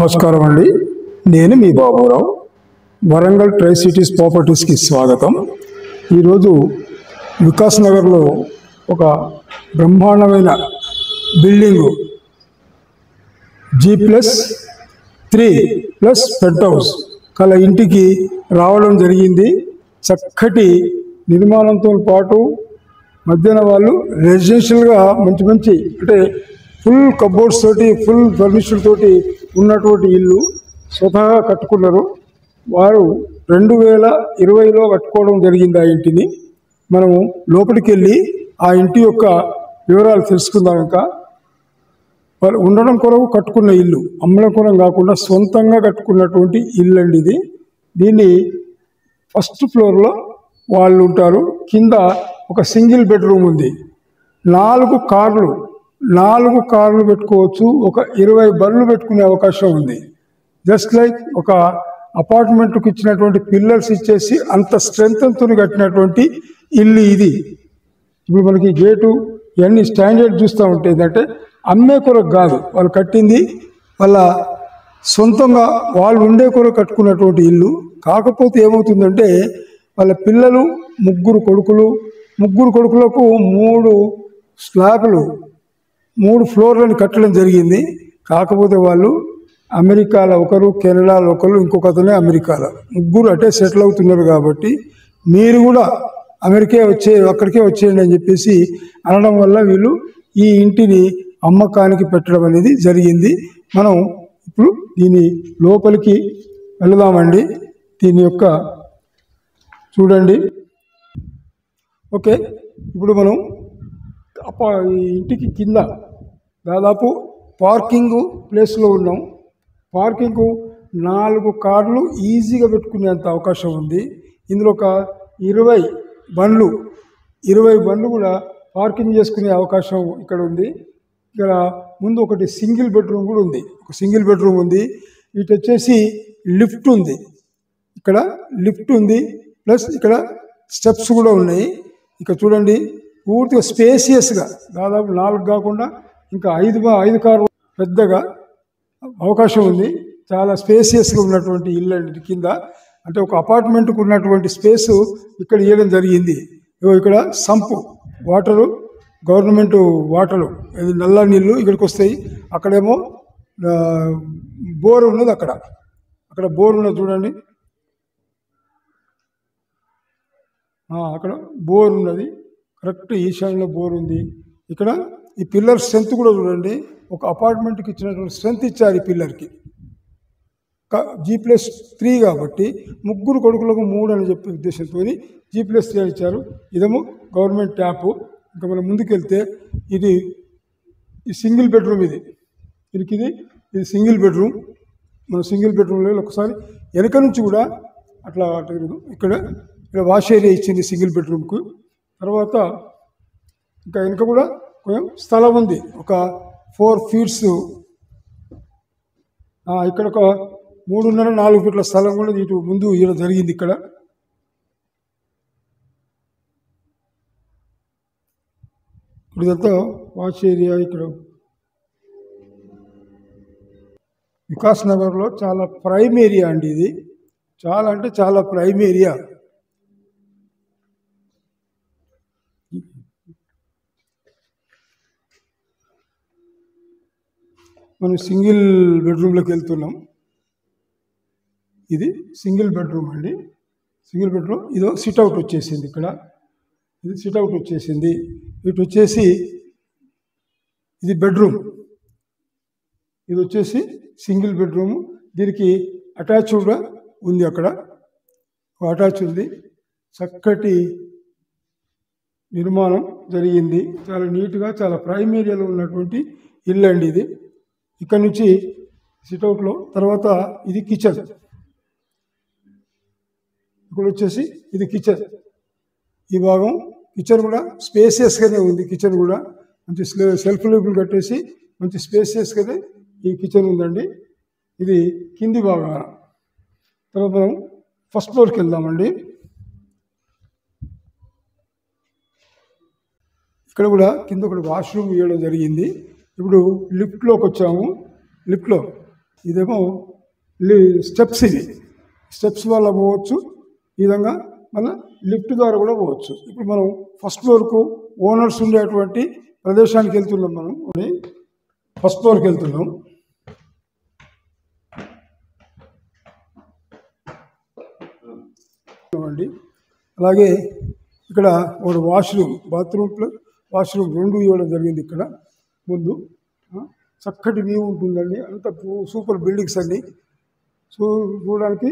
నమస్కారం అండి. నేను మీ బాబురావు. వరంగల్ ట్రై సిటీస్ ప్రాపర్టీస్కి స్వాగతం. ఈరోజు వికాస్ నగర్లో ఒక బ్రహ్మాండమైన బిల్డింగు G+3+ పెంట్ హౌస్ కల ఇంటికి రావడం జరిగింది. చక్కటి నిర్మాణంతో పాటు మధ్యాహ్న వాళ్ళు రెసిడెన్షియల్గా మంచి మంచి అంటే ఫుల్ కబోర్డ్స్ తోటి ఫుల్ ఫర్నిచర్ తోటి ఉన్నటువంటి ఇల్లు స్వతహాగా కట్టుకున్నారు. వారు 2020లో కట్టుకోవడం జరిగింది. ఆ ఇంటిని మనము లోపలికి వెళ్ళి ఆ ఇంటి యొక్క వివరాలు తెలుసుకుందాం. ఇంకా వాళ్ళు ఉండడం కొరకు కట్టుకున్న ఇల్లు, అమ్మడం కొరకు కాకుండా సొంతంగా కట్టుకున్నటువంటి ఇల్లు అండి ఇది. దీన్ని ఫస్ట్ ఫ్లోర్లో వాళ్ళు ఉంటారు. కింద ఒక సింగిల్ బెడ్రూమ్ ఉంది. 4 కార్లు పెట్టుకోవచ్చు. ఒక 20 బండ్లు పెట్టుకునే అవకాశం ఉంది. జస్ట్ లైక్ ఒక అపార్ట్మెంట్కి ఇచ్చినటువంటి పిల్లర్స్ ఇచ్చేసి అంత స్ట్రెంగ్త్తో కట్టినటువంటి ఇల్లు ఇది. ఇప్పుడు మనకి గేటు ఇవన్నీ స్టాండర్డ్ చూస్తూ ఉంటే ఏంటంటే అమ్మే కొరకు కాదు, వాళ్ళు కట్టింది వాళ్ళ సొంతంగా వాళ్ళు ఉండే కొరకు కట్టుకున్నటువంటి ఇల్లు. కాకపోతే ఏమవుతుందంటే వాళ్ళ పిల్లలు ముగ్గురు కొడుకులకు 3 స్లాబ్లు 3 ఫ్లోర్లను కట్టడం జరిగింది. కాకపోతే వాళ్ళు అమెరికాలో ఒకరు, కెనడాలో ఒకరు, ఇంకొక అతనే అమెరికాలో, ముగ్గురు అటే సెటిల్ అవుతున్నారు. కాబట్టి మీరు కూడా అక్కడికే వచ్చేయండి అని చెప్పేసి అనడం వల్ల వీళ్ళు ఈ ఇంటిని అమ్మకానికి పెట్టడం అనేది జరిగింది. మనం ఇప్పుడు దీని లోపలికి వెళదామండి. దీని యొక్క చూడండి. ఓకే, ఇప్పుడు మనం ఈ ఇంటికి కింద దాదాపు పార్కింగ్ ప్లేస్లో ఉన్నాం. పార్కింగ్ 4 కార్లు ఈజీగా పెట్టుకునేంత అవకాశం ఉంది. ఇందులో ఒక 20 బండ్లు కూడా పార్కింగ్ చేసుకునే అవకాశం ఇక్కడ ఉంది. ఇక్కడ ముందు ఒకటి సింగిల్ బెడ్రూమ్ కూడా ఉంది. ఒక సింగిల్ బెడ్రూమ్ ఉంది. ఇటు వచ్చేసి లిఫ్ట్ ఉంది. ఇక్కడ లిఫ్ట్ ఉంది, ప్లస్ ఇక్కడ స్టెప్స్ కూడా ఉన్నాయి. ఇక చూడండి, పూర్తిగా స్పేసియస్గా దాదాపు 4 కాకుండా ఇంకా 5 కార్లు పెద్దగా అవకాశం ఉంది. చాలా స్పేసియస్గా ఉన్నటువంటి ఇల్లు అండి. కింద అంటే ఒక అపార్ట్మెంట్కు ఉన్నటువంటి స్పేసు ఇక్కడ ఇవ్వడం జరిగింది. ఇక్కడ సంపు వాటరు, గవర్నమెంట్ వాటరు, నల్ల నీళ్ళు ఇక్కడికి వస్తాయి. అక్కడేమో బోర్ ఉన్నది. అక్కడ బోర్ ఉన్నది చూడండి. అక్కడ బోర్ ఉన్నది. కరెక్ట్ ఈశాన్యంలో బోర్ ఉంది. ఇక్కడ ఈ పిల్లర్ స్ట్రెంత్ కూడా చూడండి. ఒక అపార్ట్మెంట్కి ఇచ్చినటువంటి స్ట్రెంత్ ఇచ్చారు ఈ పిల్లర్కి. G+3 కాబట్టి 3 కొడుకులకు 3 అని చెప్పే ఉద్దేశంతో G+3 అని ఇచ్చారు. ఇదేమో గవర్నమెంట్ ట్యాపు. ఇంకా మనం ముందుకెళ్తే ఇది సింగిల్ బెడ్రూమ్. ఇది సింగిల్ బెడ్రూమ్. మన సింగిల్ బెడ్రూమ్లో ఒకసారి వెనక నుంచి కూడా అట్లా ఇక్కడ వాష్ ఏరియా ఇచ్చింది సింగిల్ బెడ్రూమ్కు. తర్వాత ఇంకా వెనక కూడా కొంచెం స్థలం ఉంది. ఒక 4 ఫీట్స్, ఇక్కడ ఒక 3.5-4 ఫీట్ల స్థలం కూడా ఇటు ముందు ఇవ్వడం జరిగింది. ఇక్కడ ఇదంతా వాష్ ఏరియా. ఇక్కడ వికాస్ నగర్లో చాలా ప్రైమ్ ఏరియా అండి ఇది. చాలా అంటే చాలా ప్రైమ్ ఏరియా. మనం సింగిల్ బెడ్రూమ్లోకి వెళ్తున్నాం. ఇది సింగిల్ బెడ్రూమ్ అండి. Single bedroom. ఇదో సిట్అవుట్ వచ్చేసింది. ఇది సిట్అవుట్ వచ్చేసింది. ఇటు వచ్చేసి ఇది బెడ్రూమ్. ఇది వచ్చేసి సింగిల్ బెడ్రూమ్. దీనికి అటాచ్ కూడా ఉంది. అక్కడ అటాచ్ ఉంది. చక్కటి నిర్మాణం జరిగింది. చాలా నీట్గా, చాలా ప్రైమ్ ఏరియాలో ఉన్నటువంటి ఇల్లు అండి ఇది. ఇక్కడ నుంచి సిట్అవుట్లో తర్వాత ఇది కిచెన్. ఇక్కడ వచ్చేసి ఇది కిచెన్. ఈ భాగం కిచెన్ కూడా స్పేసియస్గానే ఉంది. కిచెన్ కూడా మంచి సెల్ఫ్ లైఫ్లు కట్టేసి మంచి స్పేసియస్గానే ఈ కిచెన్ ఉందండి. ఇది కింది భాగం. తర్వాత మనం ఫస్ట్ ఫ్లోర్కి వెళ్దామండి. ఇక్కడ కూడా కింద ఒకటి వాష్రూమ్ ఇవ్వడం జరిగింది. ఇప్పుడు లిఫ్ట్లోకి వచ్చాము. లిఫ్ట్లో ఇదేమో స్టెప్స్, ఇవి స్టెప్స్ వల్ల పోవచ్చు. ఈ విధంగా మళ్ళీ లిఫ్ట్ ద్వారా కూడా పోవచ్చు. ఇప్పుడు మనం ఫస్ట్ ఫ్లోర్కు ఓనర్స్ ఉండేటువంటి ప్రదేశానికి వెళ్తున్నాం. మనం ఫస్ట్ ఫ్లోర్కి వెళ్తున్నాం. అండి అలాగే ఇక్కడ ఒక వాష్రూమ్, వాష్రూమ్ 2 ఇవ్వడం జరిగింది. ఇక్కడ ముందు చక్కటి వ్యూ ఉంటుందండి. అంత సూపర్ బిల్డింగ్స్ అన్ని చూడడానికి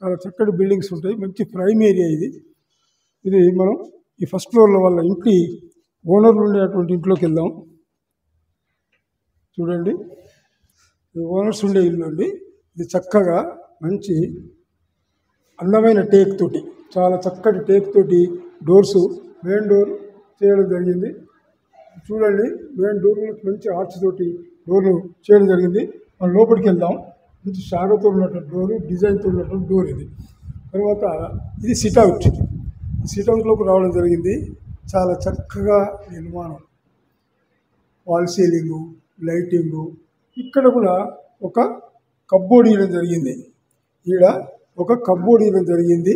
చాలా చక్కటి బిల్డింగ్స్ ఉంటాయి. మంచి ప్రైమ్ ఏరియా ఇది మనం ఈ ఫస్ట్ ఫ్లోర్లో వాళ్ళ ఇంటి ఓనర్లు ఉండేటువంటి ఇంట్లోకి వెళ్దాం. చూడండి, ఇది ఓనర్స్ ఉండే ఇల్లు అండి. ఇది చక్కగా మంచి అందమైన టేక్ తోటి, చాలా చక్కటి టేక్ తోటి డోర్స్, మెయిన్ డోర్ చేయడం జరిగింది. చూడండి, మెయిన్ డోర్ మంచి ఆర్చ్ తోటి డోర్లు చేయడం జరిగింది. మనం లోపలికి వెళ్దాం. మంచి షాడోతో ఉన్నటువంటి డోరు, డిజైన్తో ఉన్నటువంటి డోర్ ఇది. తర్వాత ఇది సిట్అవుట్. సిట్అవుట్లోకి రావడం జరిగింది. చాలా చక్కగా నిర్మాణం, వాల్ సీలింగు, లైటింగు. ఇక్కడ కూడా ఒక కబ్బోర్డ్ ఇవ్వడం జరిగింది. ఈడ ఒక కబ్బోర్డ్ ఇవ్వడం జరిగింది.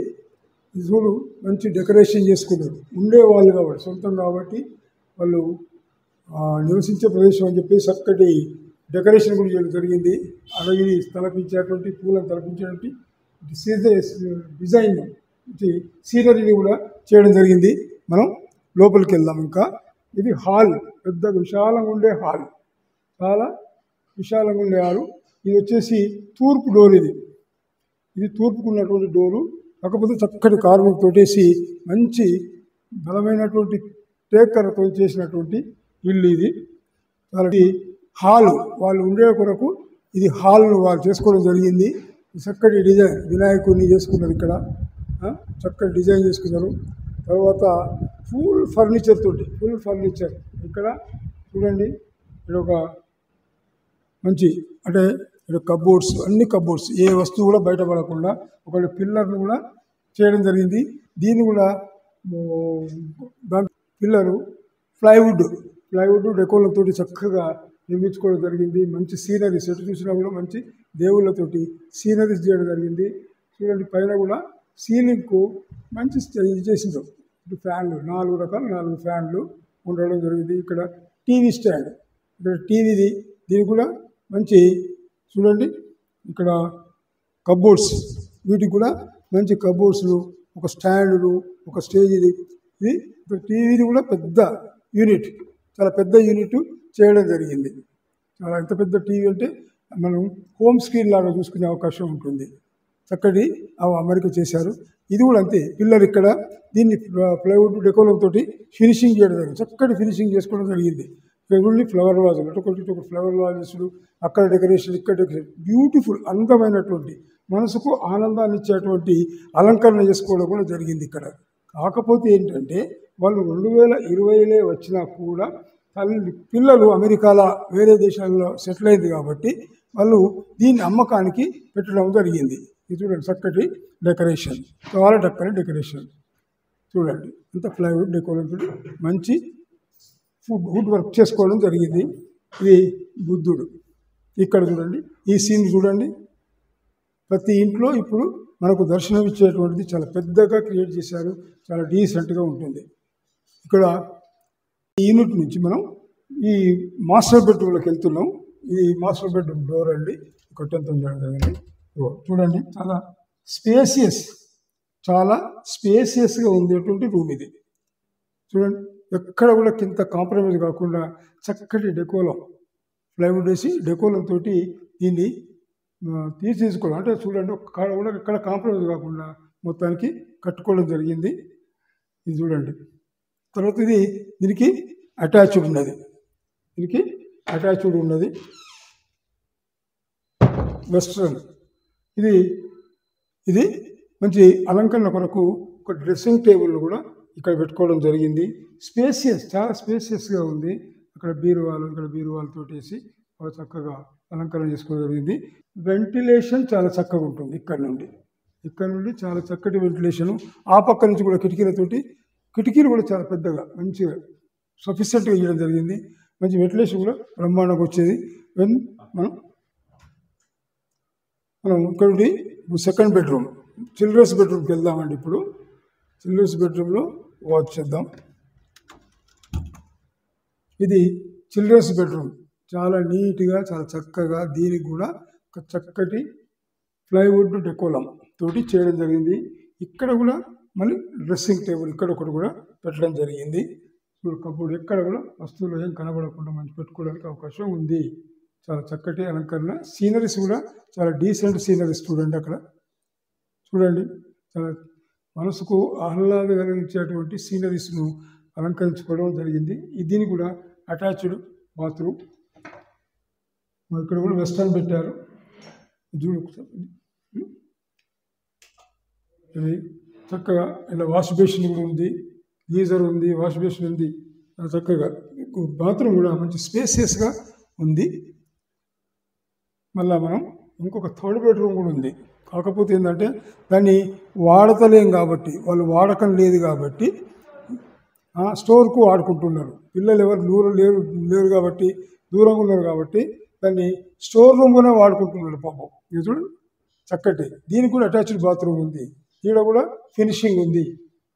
చూడు, మంచి డెకరేషన్ చేసుకున్నారు. ఉండేవాళ్ళు కాబట్టి, సొంతం కాబట్టి వాళ్ళు నివసించే ప్రదేశం అని చెప్పి చక్కటి డెకరేషన్ కూడా చేయడం జరిగింది. అలాగే తలపించేటువంటి పూలను తలపించేటువంటి డిజైన్ సీనరీని కూడా చేయడం జరిగింది. మనం లోపలికి వెళ్దాం. ఇంకా ఇది హాల్, పెద్ద విశాలంగా ఉండే హాల్, చాలా విశాలంగా ఉండే హాలు. ఇది వచ్చేసి తూర్పు డోర్. ఇది తూర్పుకు ఉన్నటువంటి డోరు. కాకపోతే చక్కటి కార్వింగ్ తోటేసి మంచి బలమైనటువంటి టేకర్తో చేసినటువంటి ఇల్లు ఇది. అలాగే హాల్ వాళ్ళు ఉండే కొరకు ఇది హాల్ను వాళ్ళు చేసుకోవడం జరిగింది. చక్కటి డిజైన్, వినాయకుడిని చేసుకున్నారు. ఇక్కడ చక్కటి డిజైన్ చేసుకున్నారు. తర్వాత ఫుల్ ఫర్నిచర్ ఇక్కడ చూడండి. ఇక్కడ ఒక మంచి అంటే ఇక్కడ కబోర్డ్స్, అన్ని కబోర్డ్స్, ఏ వస్తువు కూడా బయటపడకుండా ఒక పిల్లర్ను కూడా చేయడం జరిగింది. దీన్ని కూడా దాని పిల్లరు ప్లైవుడ్ డెకోలతో చక్కగా నిర్మించుకోవడం జరిగింది. మంచి సీనరీస్, ఎటు చూసినా కూడా మంచి దేవుళ్ళతోటి సీనరీస్ చేయడం జరిగింది. చూడండి, పైన కూడా సీలింగ్కు మంచి ఇది చేసిండ్రు. ఇటు ఫ్యాన్లు 4 ఫ్యాన్లు ఉండడం జరిగింది. ఇక్కడ టీవీ స్టాండ్, ఇక్కడ టీవీది, దీనికి కూడా మంచి చూడండి. ఇక్కడ కబోర్డ్స్, వీటికి కూడా మంచి కబోర్డ్స్లు, ఒక స్టాండ్లు, ఒక స్టేజ్. ఇది టీవీది కూడా పెద్ద యూనిట్, చాలా పెద్ద యూనిట్ చేయడం జరిగింది. చాలా ఎంత పెద్ద టీవీ అంటే మనం హోమ్ స్క్రీన్ లాగా చూసుకునే అవకాశం ఉంటుంది. చక్కటి అమరిక చేశారు. ఇది కూడా అంతే. పిల్లలు ఇక్కడ దీన్ని ప్లైవుడ్ డెకోలం తోటి ఫినిషింగ్ చేయడం జరిగింది. చక్కటి ఫినిషింగ్ చేసుకోవడం జరిగింది. ఇక్కడ ఫ్లవర్ వాజులు, ఒకటి ఫ్లవర్ వాజెస్లు, అక్కడ డెకరేషన్, ఇక్కడ డెకరేషన్, బ్యూటిఫుల్ అందమైనటువంటి మనసుకు ఆనందాన్ని ఇచ్చేటువంటి అలంకరణ చేసుకోవడం కూడా జరిగింది ఇక్కడ. కాకపోతే ఏంటంటే వాళ్ళు 2020 వచ్చినా కూడా పిల్లలు అమెరికాలో వేరే దేశాల్లో సెటిల్ అయింది కాబట్టి వాళ్ళు దీన్ని అమ్మకానికి పెట్టడం జరిగింది. ఇది చూడండి, చక్కటి డెకరేషన్, చాలా చక్కని డెకరేషన్. చూడండి, అంత ప్లైవుడ్ డెకోరేషన్, మంచి వుడ్ వర్క్ చేసుకోవడం జరిగింది. ఇది బుద్ధుడు. ఇక్కడ చూడండి, ఈ సీన్ చూడండి. ప్రతి ఇంట్లో ఇప్పుడు మనకు దర్శనం ఇచ్చేటువంటిది చాలా పెద్దగా క్రియేట్ చేశారు. చాలా డీసెంట్గా ఉంటుంది. ఇక్కడ ఈ యూనిట్ నుంచి మనం ఈ మాస్టర్ బెడ్రూమ్లోకి వెళ్తున్నాం. ఇది మాస్టర్ బెడ్రూమ్ డోర్ అండి. కొట్టంతం చేయడం జరిగింది. చూడండి, చాలా స్పేసియస్గా ఉండేటువంటి రూమ్ ఇది. చూడండి, ఎక్కడ కూడా కింద కాంప్రమైజ్ కాకుండా చక్కటి డెకోలం, ప్లైవుడ్ వేసి డెకోలం తోటి దీన్ని తీర్చిదిద్దుకోవడం. అంటే చూడండి, ఒక్కడ కూడా ఎక్కడ కాంప్రమైజ్ కాకుండా మొత్తానికి కట్టుకోవడం జరిగింది. ఇది చూడండి. తర్వాత దీనికి అటాచ్డ్ ఉన్నది. వెస్ట్రన్. ఇది మంచి అలంకరణ కొరకు ఒక డ్రెస్సింగ్ టేబుల్ కూడా ఇక్కడ పెట్టుకోవడం జరిగింది. చాలా స్పేసియస్గా ఉంది. అక్కడ బీరువాలు తోటేసి చక్కగా అలంకరణ చేసుకోవడం జరిగింది. వెంటిలేషన్ చాలా చక్కగా ఉంటుంది. ఇక్కడ నుండి చాలా చక్కటి వెంటిలేషను. ఆ పక్క నుంచి కూడా కిటికీలు కూడా చాలా పెద్దగా మంచిగా సఫిషియెంట్గా ఇవ్వడం జరిగింది. మంచి వెంటిలేషన్ కూడా బ్రహ్మాండంగా వచ్చేది. మనం మనం ఇక్కడ సెకండ్ బెడ్రూమ్, చిల్డ్రన్స్ బెడ్రూమ్కి వెళ్దామండి. ఇప్పుడు చిల్డ్రన్స్ బెడ్రూమ్లో వాచ్ చేద్దాం. ఇది చిల్డ్రన్స్ బెడ్రూమ్, చాలా నీట్గా చాలా చక్కగా, దీనికి కూడా ఒక చక్కటి ప్లైవుడ్ డెకోలం తోటి చేయడం జరిగింది. ఇక్కడ కూడా మళ్ళీ డ్రెస్సింగ్ టేబుల్ ఇక్కడ ఒకటి కూడా పెట్టడం జరిగింది. ఇప్పుడు కబోర్డ్ ఎక్కడ కూడా వస్తువులు ఏం కనబడకుండా మంచి పెట్టుకోవడానికి అవకాశం ఉంది. చాలా చక్కటి అలంకరణ. సీనరీస్ కూడా చాలా డీసెంట్ సీనరీస్ చూడండి. అక్కడ చూడండి, చాలా మనసుకు ఆహ్లాద కలిగించేటువంటి సీనరీస్ను అలంకరించుకోవడం జరిగింది. దీనికి కూడా అటాచ్డ్ బాత్రూమ్. ఇక్కడ కూడా వెస్టర్న్ పెట్టారు. చూడు ఒకసారి, ఇది చక్కగా ఇలా వాష్ బేసిన్ కూడా ఉంది, గీజర్ ఉంది, వాష్ బేసిన్ ఉంది. చక్కగా బాత్రూమ్ కూడా మంచి స్పేసియస్గా ఉంది. మళ్ళీ మనం ఇంకొక థర్డ్ బెడ్రూమ్ కూడా ఉంది. కాకపోతే ఏంటంటే దాన్ని వాడతలేం కాబట్టి, వాళ్ళు వాడకం లేదు కాబట్టి స్టోర్కు వాడుకుంటున్నారు. పిల్లలు ఎవరు లేరు కాబట్టి, దూరంగా ఉన్నారు కాబట్టి దాన్ని స్టోర్ రూమ్గానే వాడుకుంటున్నారు పాపం. ఇది చూడండి చక్కటి. దీనికి కూడా అటాచ్డ్ బాత్రూమ్ ఉంది. ఈడ కూడా ఫినిషింగ్ ఉంది.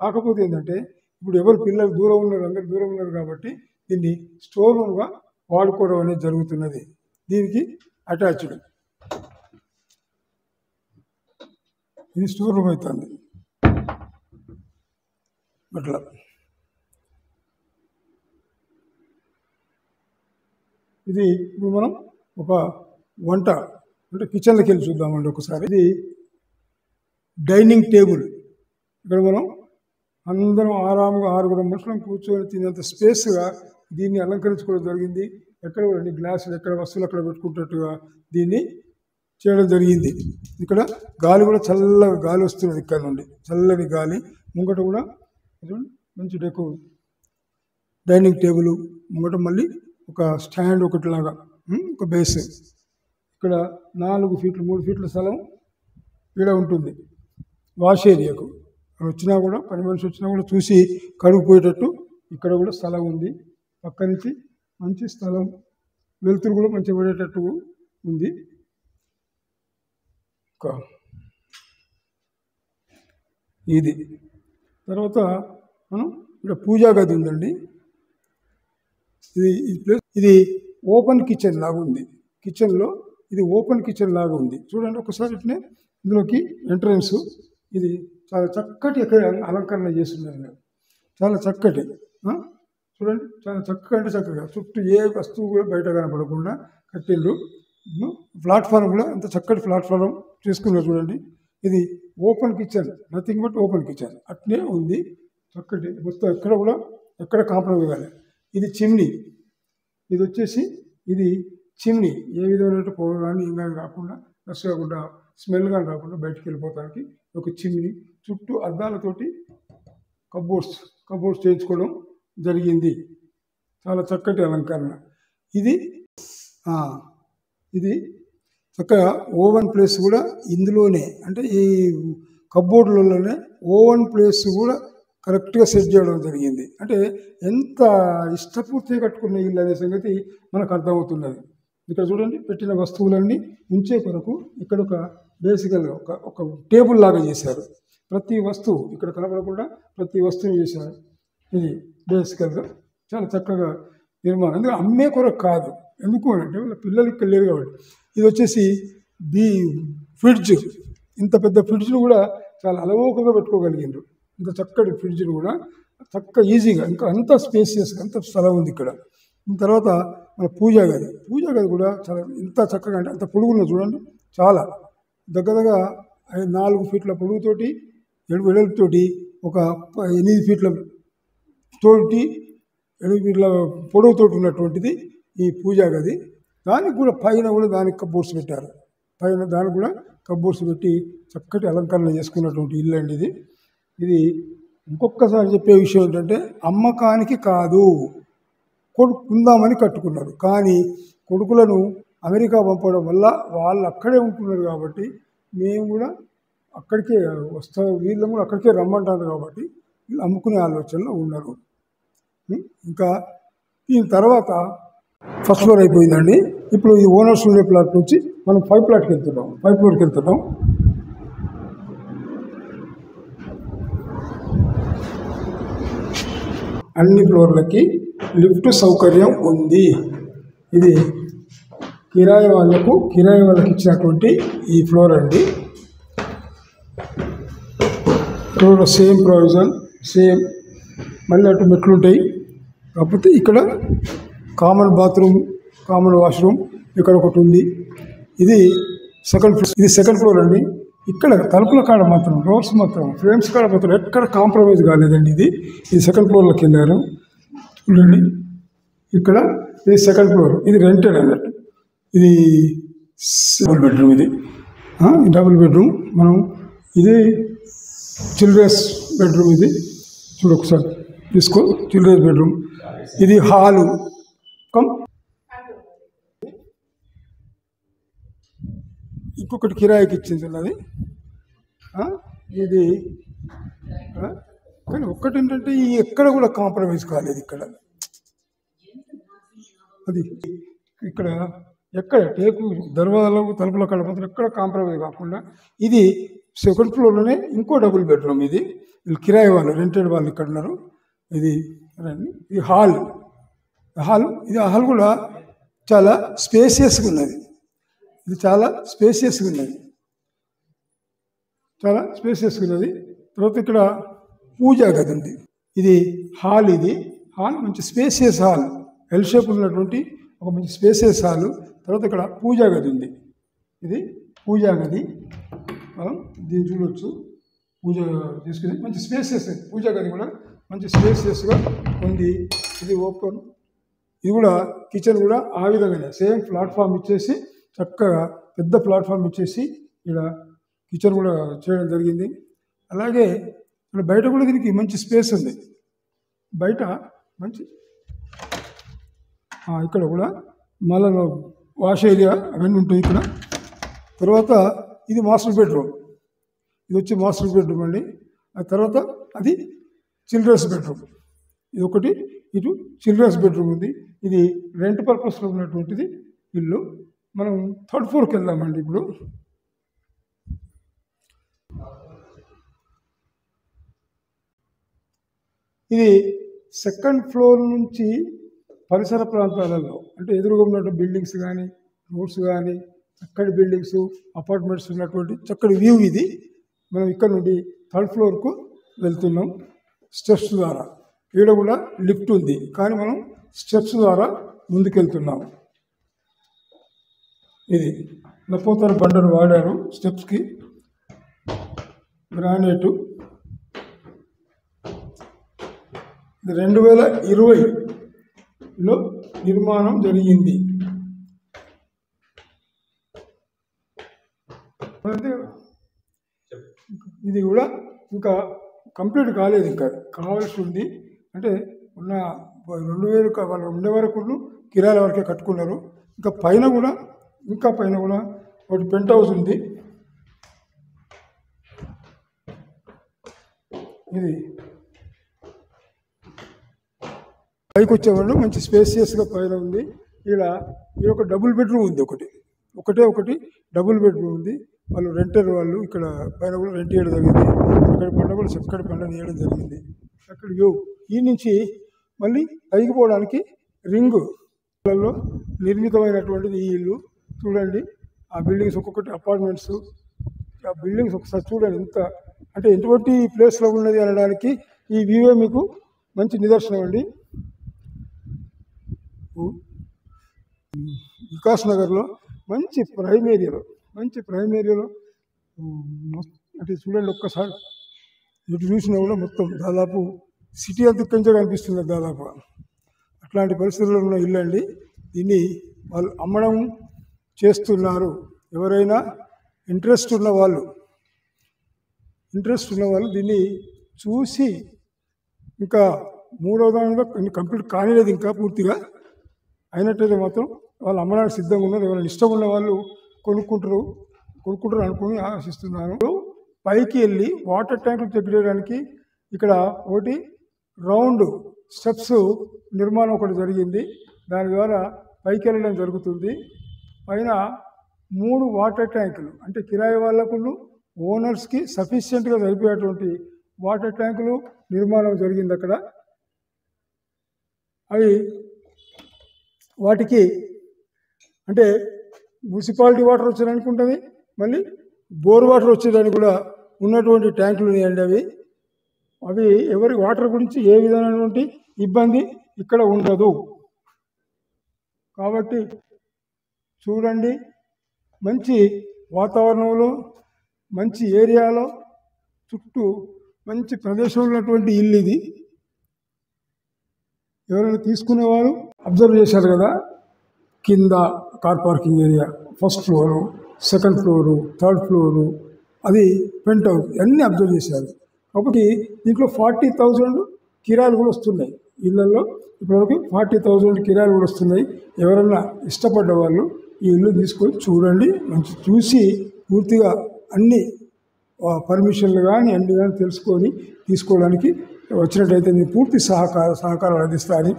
కాకపోతే ఏంటంటే ఇప్పుడు ఎవరు పిల్లలు దూరం ఉన్నారు, అందరు దూరం ఉన్నారు కాబట్టి దీన్ని స్టోర్ రూమ్గా వాడుకోవడం అనేది జరుగుతున్నది. దీనికి అటాచ్డ్ ఇది స్టోర్ రూమ్ అవుతుంది. అట్లా ఇది ఇప్పుడు మనం ఒక వంట అంటే కిచెన్లోకి వెళ్ళి చూద్దామండి ఒకసారి. ఇది డైనింగ్ టేబుల్. ఇక్కడ మనం అందరం ఆరాముగా 6 మనుషులను కూర్చొని తినేంత స్పేస్గా దీన్ని అలంకరించుకోవడం జరిగింది. ఎక్కడ కూడా గ్లాసులు ఎక్కడ వస్తువులు అక్కడ పెట్టుకుంటట్టుగా దీన్ని చేయడం జరిగింది. ఇక్కడ గాలి కూడా చల్లగా గాలి వస్తున్నది, ఇక్కడ నుండి చల్లని గాలి. ముంగట కూడా మంచి డెకో డైనింగ్ టేబుల్, ముంగట మళ్ళీ ఒక స్టాండ్ ఒకటిలాగా, ఒక బేస్. ఇక్కడ 4 ఫీట్లు 3 ఫీట్ల స్థలం ఇక్కడ ఉంటుంది వాష్ ఏరియాకు. వచ్చినా కూడా పని మనిషి వచ్చినా కూడా చూసి కడుగుపోయేటట్టు ఇక్కడ కూడా స్థలం ఉంది. పక్క నుంచి మంచి స్థలం, వెలుతురు కూడా మంచిగా పడేటట్టు ఉంది. ఇది తర్వాత మనం ఇక్కడ పూజా గది ఉందండి. ఇది ఓపెన్ కిచెన్ లాగా ఉంది. కిచెన్లో ఇది ఓపెన్ కిచెన్ లాగా ఉంది. చూడండి ఒకసారి ఇట్నే ఇందులోకి ఎంట్రన్స్. ఇది చాలా చక్కటి అలంకరణ చేస్తున్నారు. చాలా చక్కటి చూడండి, చాలా చక్కగా అంటే చక్కగా చుట్టూ ఏ వస్తువు కూడా బయట కనపడకుండా కట్టిండ్రు. ప్లాట్ఫామ్ కూడా అంత చక్కటి ప్లాట్ఫామ్ చేసుకున్నారు. చూడండి, ఇది open kitchen, nothing but open kitchen అట్నే ఉంది. చక్కటి మొత్తం ఎక్కడ కూడా ఎక్కడ కాంప్రమైజ్ కాలేదు. ఇది చిమ్నీ. ఇది వచ్చేసి ఇది చిమ్నీ. ఏ విధమైన పొగ కానీ ఇంకా రాకుండా, రష్ కాకుండా, స్మెల్ కానీ రాకుండా బయటికి వెళ్ళిపోతానికి ఒక చిమ్నీ. చుట్టూ అద్దాలతోటి కబోర్డ్స్ చేయించుకోవడం జరిగింది. చాలా చక్కటి అలంకరణ. ఇది చక్కగా ఓవెన్ ప్లేస్ కూడా ఇందులోనే, అంటే ఈ కబోర్డులలోనే ఓవెన్ ప్లేస్ కూడా కరెక్ట్గా సెట్ చేయడం జరిగింది. అంటే ఎంత ఇష్టపూర్తిగా కట్టుకున్న ఇల్లు అనే సంగతి మనకు అర్థమవుతున్నది. ఇక్కడ చూడండి, పెట్టిన వస్తువులన్నీ ఉంచే కొరకు ఇక్కడ ఒక బేసికల్గా ఒక టేబుల్ లాగా చేశారు. ప్రతి వస్తువు ఇక్కడ కనబడకుండా ప్రతి వస్తువుని చేశారు. ఇది బేసికల్గా చాలా చక్కగా నిర్మాణం. ఎందుకంటే అమ్మే కొరకు కాదు, ఎందుకు అంటే వాళ్ళ పిల్లలు ఇక్కడ లేరు కాబట్టి. ఇది వచ్చేసి ఫ్రిడ్జ్. ఇంత పెద్ద ఫ్రిడ్జ్ను కూడా చాలా అలవోకగా పెట్టుకోగలిగిండ్రు. ఇంత చక్కటి ఫ్రిడ్జ్ను కూడా ఈజీగా, ఇంకా అంత స్పేసియస్గా అంత స్థలం ఉంది ఇక్కడ. తర్వాత మన పూజా గది కూడా చాలా ఇంత చక్కగా, అంటే అంత పొడుగున్న చూడండి, చాలా దగ్గర 4 ఫీట్ల పొడుగుతోటి, 7 వెడల్పుతోటి, ఒక 8 ఫీట్ల తోటి, 8 ఫీట్ల పొడవుతోటి ఉన్నటువంటిది ఈ పూజా గది. దానికి కూడా పైన కూడా దానికి కబోర్డ్స్ పెట్టారు. పైన దానికి కూడా కబోర్డ్స్ పెట్టి చక్కటి అలంకరణ చేసుకున్నటువంటి ఇల్లు అండి ఇది. ఇది ఇంకొకసారి చెప్పే విషయం ఏంటంటే అమ్మకానికి కాదు, కొడుకుందామని కట్టుకున్నారు. కానీ కొడుకులను అమెరికా పంపడం వల్ల వాళ్ళు అక్కడే ఉంటున్నారు కాబట్టి మేము కూడా అక్కడికే వస్తాం, వీళ్ళు కూడా అక్కడికే రమ్మంటారు కాబట్టి వీళ్ళు అమ్ముకునే ఆలోచనలో ఉన్నారు. ఇంకా దీని తర్వాత ఫస్ట్ ఫ్లోర్ అయిపోయిందండి. ఇప్పుడు ఈ ఓనర్స్ ఉండే ప్లాట్ నుంచి మనం 5 ఫ్లాట్కి వెళ్తున్నాం, 5 ఫ్లోర్కి వెళ్తున్నాం. అన్ని ఫ్లోర్లకి లిఫ్ట్ సౌకర్యం ఉంది. ఇది కిరాయి వాళ్ళకి ఇచ్చినటువంటి ఈ ఫ్లోర్ అండి. Floor same provision, same. మళ్ళీ అటు మెట్లు ఉంటాయి. కాకపోతే ఇక్కడ కామన్ బాత్రూమ్, కామన్ వాష్రూమ్ ఇక్కడ ఒకటి ఉంది. ఇది సెకండ్ ఫ్లోర్ అండి. ఇక్కడ తలుపుల కాడ మాత్రం, డోర్స్ మాత్రం, ఫ్రేమ్స్ కాడ మాత్రం ఎక్కడ కాంప్రమైజ్ కాలేదండి. ఇది సెకండ్ ఫ్లోర్లోకి వెళ్ళారు చూడండి. ఇక్కడ ఇది సెకండ్ ఫ్లోర్, ఇది రెంటెడ్ అన్నట్టు. ఇది డబుల్ బెడ్రూమ్. ఇది డబుల్ బెడ్రూమ్. మనం ఇది చిల్డ్రన్స్ బెడ్రూమ్. ఇది చూడు ఒకసారి తీసుకో, చిల్డ్రన్స్ బెడ్రూమ్. ఇది హాలు. ఇంకొకటి కిరాయికి ఇచ్చింది అది. ఇది కానీ ఒక్కటి ఏంటంటే ఈ ఎక్కడ కూడా కాంప్రమైజ్ కాలేదు. ఇక్కడ అది ఇక్కడ ఎక్కడ టేకు దర్వాజాలకు తలుపుల కాడ మాత్రం ఎక్కడ కాంప్రమైజ్ కాకుండా ఇది సెకండ్ ఫ్లోర్లోనే ఇంకో డబుల్ బెడ్రూమ్. ఇది కిరాయి వాళ్ళు, రెంటెడ్ వాళ్ళు ఇక్కడ ఉన్నారు. ఇది హాల్. ఇది హాల్ కూడా చాలా స్పేసియస్గా ఉన్నది. ఇది చాలా స్పేసియస్గా ఉన్నది. తర్వాత ఇక్కడ పూజా గది ఉంది. ఇది హాల్. ఇది హాల్ మంచి స్పేసియస్ హాల్, ఎల్ షేప్ ఉన్నటువంటి ఒక మంచి స్పేసియస్ హాల్. తర్వాత ఇక్కడ పూజా గది ఉంది. ఇది పూజా గది. మనం దీన్ని చూడవచ్చు. పూజ చేసుకుని మంచి స్పేసియస్. పూజా గది కూడా మంచి స్పేసియస్గా ఉంది. ఇది ఓపెన్. ఇది కూడా కిచెన్ కూడా ఆ విధంగానే సేమ్ ప్లాట్ఫామ్ ఇచ్చేసి, చక్కగా పెద్ద ప్లాట్ఫామ్ ఇచ్చేసి ఇక్కడ కిచెన్ కూడా చేయడం జరిగింది. అలాగే ఇక్కడ బయట కూడా దీనికి మంచి స్పేస్ ఉంది. బయట మంచి ఇక్కడ కూడా మళ్ళీ వాష్ ఏరియా అవన్నీ ఉంటాయి ఇక్కడ. తర్వాత ఇది మాస్టర్ బెడ్రూమ్. ఇది వచ్చి మాస్టర్ బెడ్రూమ్ అండి. ఆ తర్వాత అది చిల్డ్రన్స్ బెడ్రూమ్. ఇది ఒకటి. ఇటు చిల్డ్రన్స్ బెడ్రూమ్ ఉంది. ఇది రెంట్ పర్పస్లో ఉన్నటువంటిది ఇల్లు. మనం థర్డ్ ఫ్లోర్కి వెళ్దామండి. ఇప్పుడు ఇది సెకండ్ ఫ్లోర్ నుంచి పరిసర ప్రాంతాలలో, అంటే ఎదురుగా ఉన్నటువంటి బిల్డింగ్స్ కానీ, రోడ్స్ కానీ, చక్కటి బిల్డింగ్స్, అపార్ట్మెంట్స్ ఉన్నటువంటి చక్కటి వ్యూ ఇది. మనం ఇక్కడ నుండి థర్డ్ ఫ్లోర్కు వెళ్తున్నాం స్టెప్స్ ద్వారా. ఇక్కడ కూడా లిఫ్ట్ ఉంది, కానీ మనం స్టెప్స్ ద్వారా ముందుకెళ్తున్నాం. ఇది నపోతర బండను వాడారు స్టెప్స్కి. గ్రానైటు. ఇది 2020లో నిర్మాణం జరిగింది. ఇది కూడా ఇంకా కంప్లీట్ కాలేదు, ఇంకా కావాల్సి ఉంది. అంటే ఉన్న 2000 వాళ్ళు ఉండే వరకు కిరాయిల వరకే కట్టుకున్నారు. ఇంకా పైన కూడా ఒకటి పెంట్ హౌస్ ఉంది. ఇది పైకి వచ్చేవాళ్ళు మంచి స్పేసియస్గా పైన ఉంది. ఇలా ఇది ఒక డబుల్ బెడ్రూమ్ ఉంది. ఒకటి డబుల్ బెడ్రూమ్ ఉంది. వాళ్ళు రెంటర్ వాళ్ళు ఇక్కడ పైన కూడా రెంట్ చేయడం జరిగింది. ఇక్కడ పండుగ కూడా చక్కటి పండుగ చేయడం జరిగింది. అక్కడ ఈ నుంచి మళ్ళీ పైకి పోవడానికి రింగులలో నిర్మితమైనటువంటిది ఈ ఇల్లు. చూడండి ఆ బిల్డింగ్స్, ఒక్కొక్కటి అపార్ట్మెంట్స్. ఆ బిల్డింగ్స్ ఒకసారి చూడండి ఎంత అంటే ఎటువంటి ప్లేస్లో ఉన్నది అనడానికి ఈ వ్యూవే మీకు మంచి నిదర్శనం అండి. వికాస్ నగర్లో మంచి ప్రైమ్ ఏరియాలో అంటే చూడండి ఒక్కసారి ఇటు చూసినా కూడా మొత్తం దాదాపు సిటీ అంతా ఇక్కడి కనిపిస్తుంది. దాదాపు అట్లాంటి పరిస్థితుల్లో ఉన్న ఇల్లు అండి. దీన్ని వాళ్ళు అమ్మడం చేస్తున్నారు. ఎవరైనా ఇంట్రెస్ట్ ఉన్న వాళ్ళు దీన్ని చూసి, ఇంకా మూడవ దానిగా కంప్లీట్ కానిలేదు, ఇంకా పూర్తిగా అయినట్టయితే మాత్రం వాళ్ళు అమ్మడానికి సిద్ధంగా ఉన్నారు. ఎవరైనా ఇష్టం ఉన్న వాళ్ళు కొనుక్కుంటారు అనుకుని ఆశిస్తున్నాను. పైకి వెళ్ళి వాటర్ ట్యాంకులు చెక్ చేయడానికి ఇక్కడ ఒకటి రౌండ్ స్టెప్స్ నిర్మాణం ఒకటి జరిగింది. దాని ద్వారా పైకి వెళ్ళడం జరుగుతుంది. పైన 3 వాటర్ ట్యాంకులు, అంటే కిరాయి వాళ్లకు ఓనర్స్కి సఫిషియెంట్గా సరిపోయేటువంటి వాటర్ ట్యాంకులు నిర్మాణం జరిగింది అక్కడ. అవి వాటికి అంటే మున్సిపాలిటీ వాటర్ వచ్చేదనుకుంటుంది, మళ్ళీ బోర్ వాటర్ వచ్చేదానికి కూడా ఉన్నటువంటి ట్యాంకులు ఉన్నాయండి. అవి ఎవరి వాటర్ గురించి ఏ విధమైనటువంటి ఇబ్బంది ఇక్కడ ఉండదు. కాబట్టి చూడండి, మంచి వాతావరణంలో, మంచి ఏరియాలో, చుట్టూ మంచి ప్రదేశంలో ఉన్నటువంటి ఇల్లు ఇది. ఎవరైనా తీసుకునేవారు అబ్జర్వ్ చేశారు కదా, కింద car parking area, first floor, second floor, third floor, అది పెంట్ హౌస్, అన్నీ అబ్జర్వ్ చేశారు. కాబట్టి దీంట్లో 40,000 కిరాయిలు కూడా వస్తున్నాయి. ఇళ్లలో ఇప్పటివరకు 40,000 కిరాయిలు కూడా వస్తున్నాయి. ఎవరన్నా ఇష్టపడ్డ వాళ్ళు ఈ ఇల్లు తీసుకొని చూడండి, మంచి చూసి పూర్తిగా అన్ని పర్మిషన్లు కానీ అన్ని కానీ తెలుసుకొని తీసుకోవడానికి వచ్చినట్టయితే నేను పూర్తి సహకారాలు అందిస్తాను.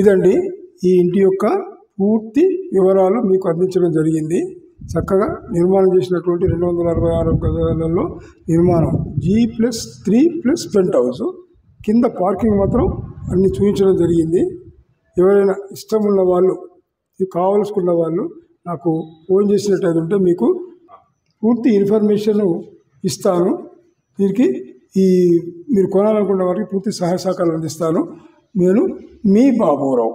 ఇదండి ఈ ఇంటి యొక్క పూర్తి వివరాలు మీకు అందించడం జరిగింది. చక్కగా నిర్మాణం చేసినటువంటి 266 గజాలలో నిర్మాణం, G+3+ పెంట్ హౌస్. కింద పార్కింగ్ మాత్రం అన్ని చూపించడం జరిగింది. ఎవరైనా ఇష్టం ఉన్న వాళ్ళు, కావాల్సుకున్న వాళ్ళు నాకు ఫోన్ చేసినట్టయితే ఉంటే మీకు పూర్తి ఇన్ఫర్మేషన్ ఇస్తాను. దీనికి మీరు కొనాలనుకున్న వారికి పూర్తి సహాయ సహకారాలు అందిస్తాను. నేను మీ బాబురావు.